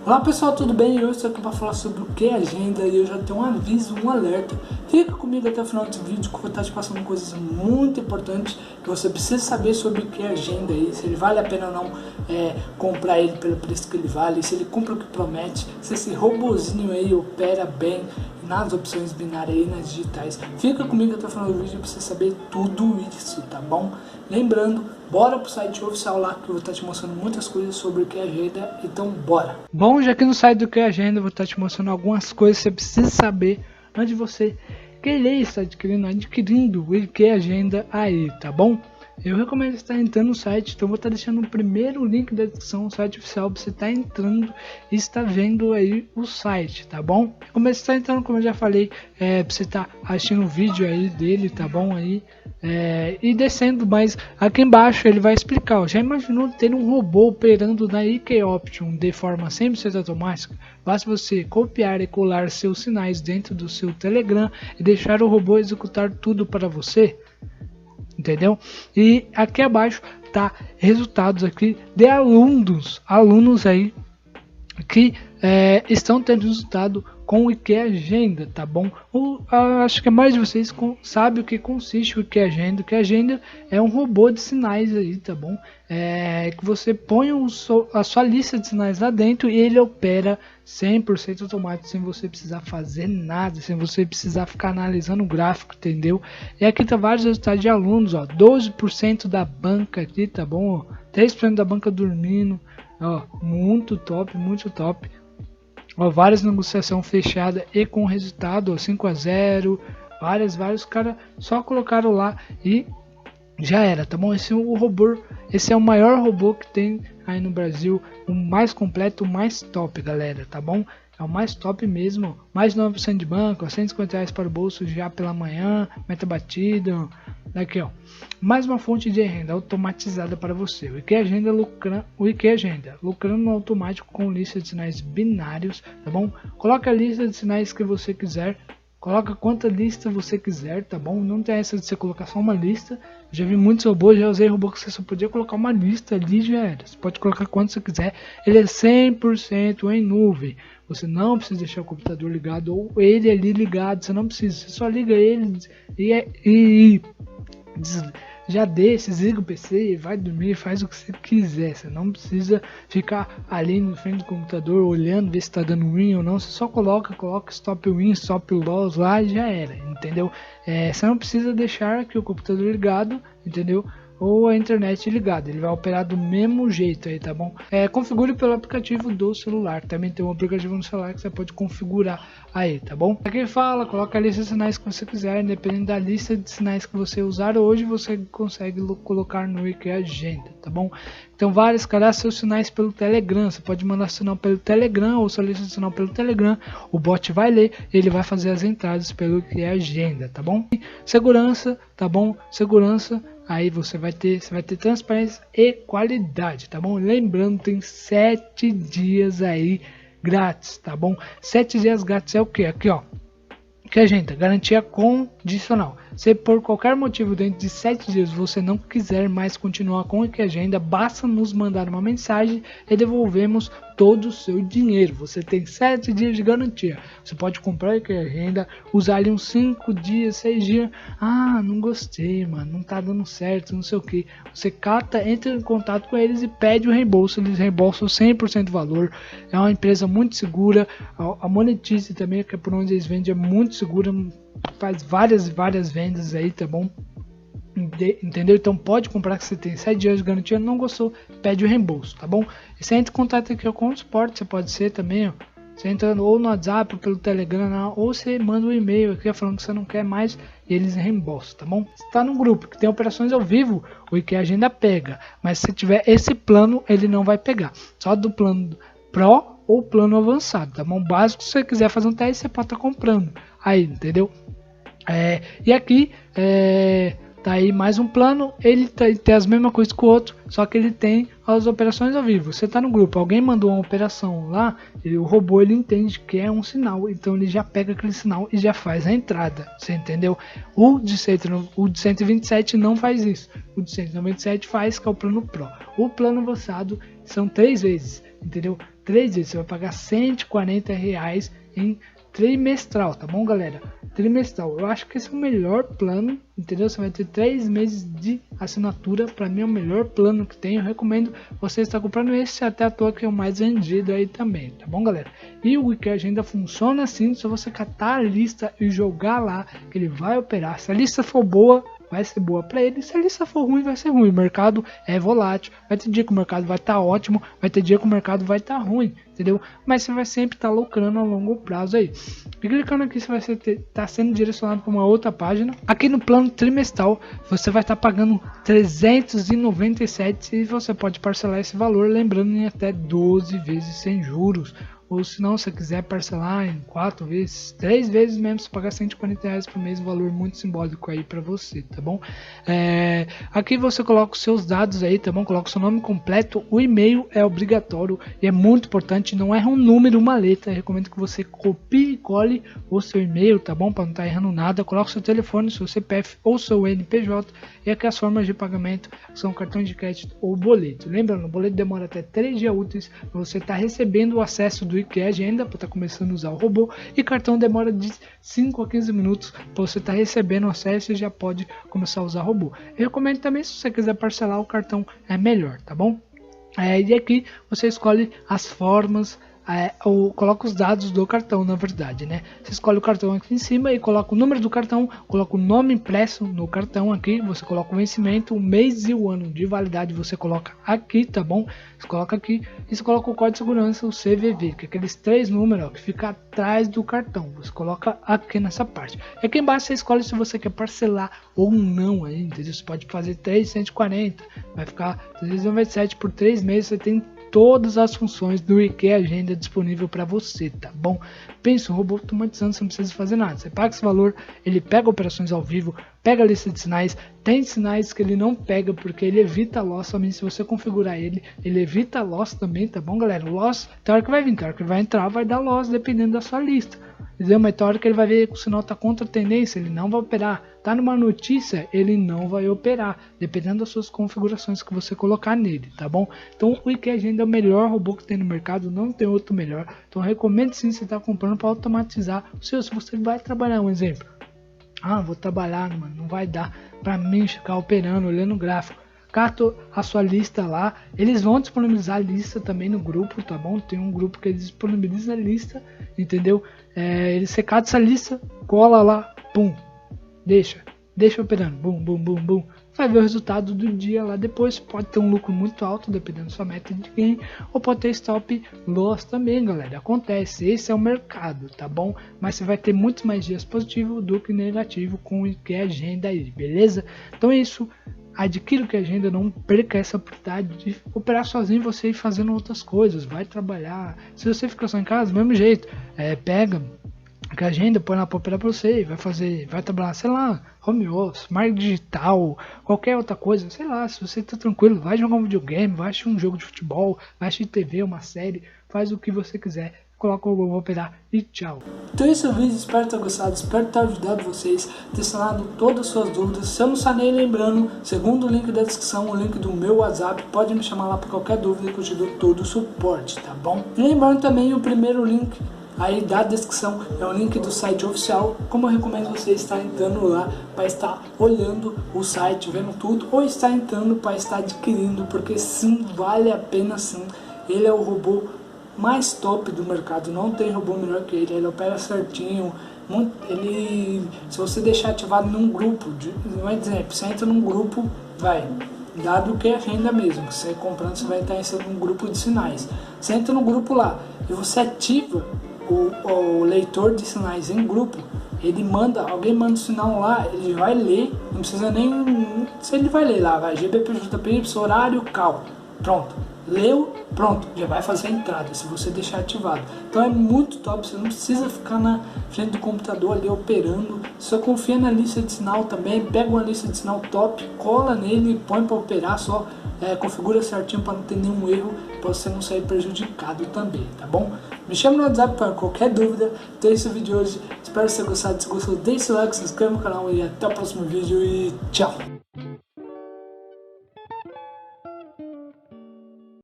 Olá pessoal, tudo bem? Eu estou aqui para falar sobre o que é agenda e eu já tenho um aviso, um alerta. Fica comigo até o final desse vídeo que eu vou estar te passando coisas muito importantes que você precisa saber sobre o que é agenda e se ele vale a pena ou não comprar ele pelo preço que ele vale, se ele cumpre o que promete, se esse robozinho aí opera bem nas opções binárias e nas digitais. Fica comigo até o final do vídeo para você saber tudo isso, tá bom? Lembrando, bora pro site oficial lá que eu vou estar te mostrando muitas coisas sobre o que é agenda, então bora! Bom, já que no site do que é agenda eu vou estar te mostrando algumas coisas que você precisa saber antes de você querer estar adquirindo o que é agenda aí, tá bom? Eu recomendo estar entrando no site, então eu vou estar deixando o primeiro link da descrição, o site oficial, para você estar entrando e estar vendo aí o site, tá bom? Como você está entrando, como eu já falei, para você estar assistindo o vídeo aí dele, tá bom? Aí, e descendo, mas aqui embaixo ele vai explicar, ó, já imaginou ter um robô operando na IK Option de forma 100% automática? Basta você copiar e colar seus sinais dentro do seu Telegram e deixar o robô executar tudo para você. Entendeu? E aqui abaixo tá resultados aqui de alunos aí que estão tendo resultado com o IK Agenda, tá bom? Acho que a maioria de vocês sabe o que consiste o IK Agenda. O IK Agenda é um robô de sinais aí, tá bom? Que você põe a sua lista de sinais lá dentro e ele opera 100% automático, sem você precisar fazer nada, sem você precisar ficar analisando o gráfico, entendeu? E aqui tá vários resultados de alunos, ó, 12% da banca aqui, tá bom? 3% da banca dormindo, ó, muito top, muito top. Ó, várias negociações fechadas e com resultado, ó, 5-0, vários caras só colocaram lá e já era, tá bom? Esse é o maior robô que tem aí no Brasil, o mais completo, o mais top, galera, tá bom? É o mais top mesmo, mais 9% de banco, R$150 para o bolso já pela manhã, meta batida, aqui ó, mais uma fonte de renda automatizada para você. O IK Agenda lucrando no automático com lista de sinais binários, tá bom? Coloca a lista de sinais que você quiser. Coloca quanta lista você quiser, tá bom? Não tem essa de você colocar só uma lista. Já vi muitos robôs, já usei robô que você só podia colocar uma lista ali, já era. Você pode colocar quanto você quiser. Ele é 100% em nuvem. Você não precisa deixar o computador ligado ou ele ali ligado. Você não precisa, você só liga ele e já desliga o PC, vai dormir, faz o que você quiser. Você não precisa ficar ali no frente do computador olhando, ver se está dando win ou não. Você só coloca stop win, stop loss lá e já era, entendeu? Você não precisa deixar aqui o computador ligado, entendeu? Ou a internet ligada, ele vai operar do mesmo jeito aí, tá bom? Configure pelo aplicativo do celular, também tem um aplicativo no celular que você pode configurar aí, tá bom? Aqui fala, coloca a lista de sinais que você quiser, independente da lista de sinais que você usar hoje, você consegue colocar no IK Agenda, tá bom? Então vários, cadastre seus sinais pelo Telegram, você pode mandar sinal pelo Telegram ou sua lista de sinal pelo Telegram, o bot vai ler, ele vai fazer as entradas pelo IK Agenda, tá bom? Segurança, tá bom? Segurança. Aí você vai ter transparência e qualidade, tá bom? Lembrando, tem 7 dias aí grátis, tá bom? 7 dias grátis é o que? Aqui ó, que agenda, garantia condicional. Se por qualquer motivo dentro de 7 dias você não quiser mais continuar com o IK Agenda, basta nos mandar uma mensagem e devolvemos todo o seu dinheiro. Você tem 7 dias de garantia. Você pode comprar o IK Agenda, usar ali uns 5 dias, 6 dias. Ah, não gostei, mano, não tá dando certo, não sei o que. Você entra em contato com eles e pede o reembolso. Eles reembolsam 100% do valor. É uma empresa muito segura. A Monetize também, que é por onde eles vendem, é muito segura. Faz várias vendas aí, tá bom? Entendeu? Então pode comprar, que você tem 7 dias de garantia. Não gostou, pede o reembolso, tá bom? E você entra em contato aqui com o suporte, você pode ser também, ó. Você entra ou no WhatsApp, ou pelo Telegram, ou você manda um e-mail aqui falando que você não quer mais e eles reembolsam, tá bom? Você tá num grupo que tem operações ao vivo, o IK Agenda pega, mas se tiver esse plano, ele não vai pegar. Só do plano Pro ou plano avançado, tá bom? Básico, se você quiser fazer um teste, você pode estar comprando aí, entendeu? E aqui tá aí mais um plano, ele tem as mesmas coisas que o outro, só que ele tem as operações ao vivo. Você tá no grupo, alguém mandou uma operação lá, o robô ele entende que é um sinal, então ele já pega aquele sinal e já faz a entrada, você entendeu? O de 127 não faz isso, o de 197 faz, que é o plano Pro. O plano avançado são 3 vezes, entendeu? 3 vezes, você vai pagar R$140 em trimestral, tá bom, galera? Trimestral, eu acho que esse é o melhor plano, entendeu? Você vai ter 3 meses de assinatura, para mim é o melhor plano que tem. Eu recomendo você estar comprando esse, até à toa que é o mais vendido aí também, tá bom, galera? E o Wiki Agenda funciona assim, se você catar a lista e jogar lá, que ele vai operar. Se a lista for boa, vai ser boa para ele. Se a lista for ruim, vai ser ruim. O mercado é volátil. Vai ter dia que o mercado vai estar ótimo, vai ter dia que o mercado vai estar ruim, entendeu? Mas você vai sempre estar lucrando a longo prazo aí. E clicando aqui, você vai estar sendo direcionado para uma outra página. Aqui no plano trimestral, você vai estar pagando 397 e você pode parcelar esse valor, lembrando, em até 12 vezes sem juros. Ou se não, se você quiser parcelar em 4 vezes, 3 vezes mesmo, se pagar R$140 por mês, um valor muito simbólico aí para você, tá bom? Aqui você coloca os seus dados aí, tá bom? Coloca o seu nome completo, o e-mail é obrigatório e é muito importante, não erra um número, uma letra. Eu recomendo que você copie e cole o seu e-mail, tá bom? Para não estar errando nada. Coloca o seu telefone, seu CPF ou seu NPJ e aqui as formas de pagamento são cartões de crédito ou boleto. Lembrando, o boleto demora até 3 dias úteis para você estar recebendo o acesso do Wiki Agenda para estar começando a usar o robô, e cartão demora de 5 a 15 minutos para você estar recebendo o acesso e já pode começar a usar o robô. Eu recomendo também, se você quiser parcelar o cartão, é melhor, tá bom? E aqui você escolhe as formas, ou coloca os dados do cartão, na verdade, né? Você escolhe o cartão aqui em cima e coloca o número do cartão, coloca o nome impresso no cartão aqui, você coloca o vencimento, o mês e o ano de validade, você coloca aqui, tá bom? Você coloca aqui e você coloca o código de segurança, o CVV, que é aqueles 3 números, ó, que fica atrás do cartão. Você coloca aqui nessa parte. E aqui embaixo você escolhe se você quer parcelar ou não aí, entendeu? Você pode fazer 340, vai ficar 397 por 3 meses, você tem todas as funções do Wiki Agenda disponível para você, tá bom? Pensa, um robô automatizando, você não precisa fazer nada. Você paga esse valor, ele pega operações ao vivo, pega a lista de sinais. Tem sinais que ele não pega porque ele evita loss, somente se você configurar ele evita loss também, tá bom, galera? O loss, tem hora que vai vir, tem hora que vai entrar, vai dar loss dependendo da sua lista. Entendeu? Mas tem hora que ele vai ver que o sinal está contra a tendência, ele não vai operar. Tá numa notícia, ele não vai operar, dependendo das suas configurações que você colocar nele, tá bom? Então o Wiki Agenda é o melhor robô que tem no mercado, não tem outro melhor. Então eu recomendo sim você estar comprando para automatizar o seu. Se você vai trabalhar, um exemplo, vou trabalhar, mano, não vai dar para mim ficar operando, olhando o gráfico. Cato a sua lista lá, eles vão disponibilizar a lista também no grupo, tá bom? Tem um grupo que disponibiliza a lista, entendeu? Você cata essa lista, cola lá, pum, deixa operando, bum, bum, bum, bum. Vai ver o resultado do dia lá depois. Pode ter um lucro muito alto, dependendo da sua meta de gain, ou pode ter stop loss também, galera. Acontece, esse é o mercado, tá bom? Mas você vai ter muitos mais dias positivos do que negativo com o Wiki Agenda aí, beleza? Então é isso. Adquira o Wiki Agenda, não perca essa oportunidade de operar sozinho, você ir fazendo outras coisas, vai trabalhar. Se você ficar só em casa, do mesmo jeito, pega a agenda, põe lá para operar para você, vai trabalhar, sei lá, home office, marketing digital, qualquer outra coisa, sei lá, se você tá tranquilo, vai jogar um videogame, vai assistir um jogo de futebol, vai assistir TV, uma série, faz o que você quiser. Coloca o vou operar e tchau. Então esse é o vídeo, espero ter gostado, espero ter ajudado vocês, ter sanado todas as suas dúvidas. Se eu não sanei, lembrando, segundo o link da descrição, o link do meu WhatsApp, pode me chamar lá para qualquer dúvida que eu te dou todo o suporte, tá bom? E lembrando também, o primeiro link aí da descrição é o link do site oficial, como eu recomendo você estar entrando lá para estar olhando o site, vendo tudo, ou estar entrando para estar adquirindo, porque sim, vale a pena sim. Ele é o robô mais top do mercado, não tem robô melhor que ele opera certinho. Se você deixar ativado num grupo, um exemplo, você entra num grupo, dado que é agenda mesmo, que você comprando, você vai estar entrando num grupo de sinais. Você entra no grupo lá e você ativa o leitor de sinais em grupo, alguém manda o sinal lá, ele vai ler, não precisa nem, se ele vai ler lá, GBPJPY, horário, cal, pronto, leu, pronto, já vai fazer a entrada, se você deixar ativado. Então é muito top, você não precisa ficar na frente do computador ali operando, só confia na lista de sinal também, pega uma lista de sinal top, cola nele e põe para operar, só configura certinho para não ter nenhum erro, para você não sair prejudicado também, tá bom? Me chama no WhatsApp para qualquer dúvida. Então esse é o vídeo de hoje, espero que você tenha gostado. Se gostou, deixe seu like, se inscreva no canal e até o próximo vídeo e tchau!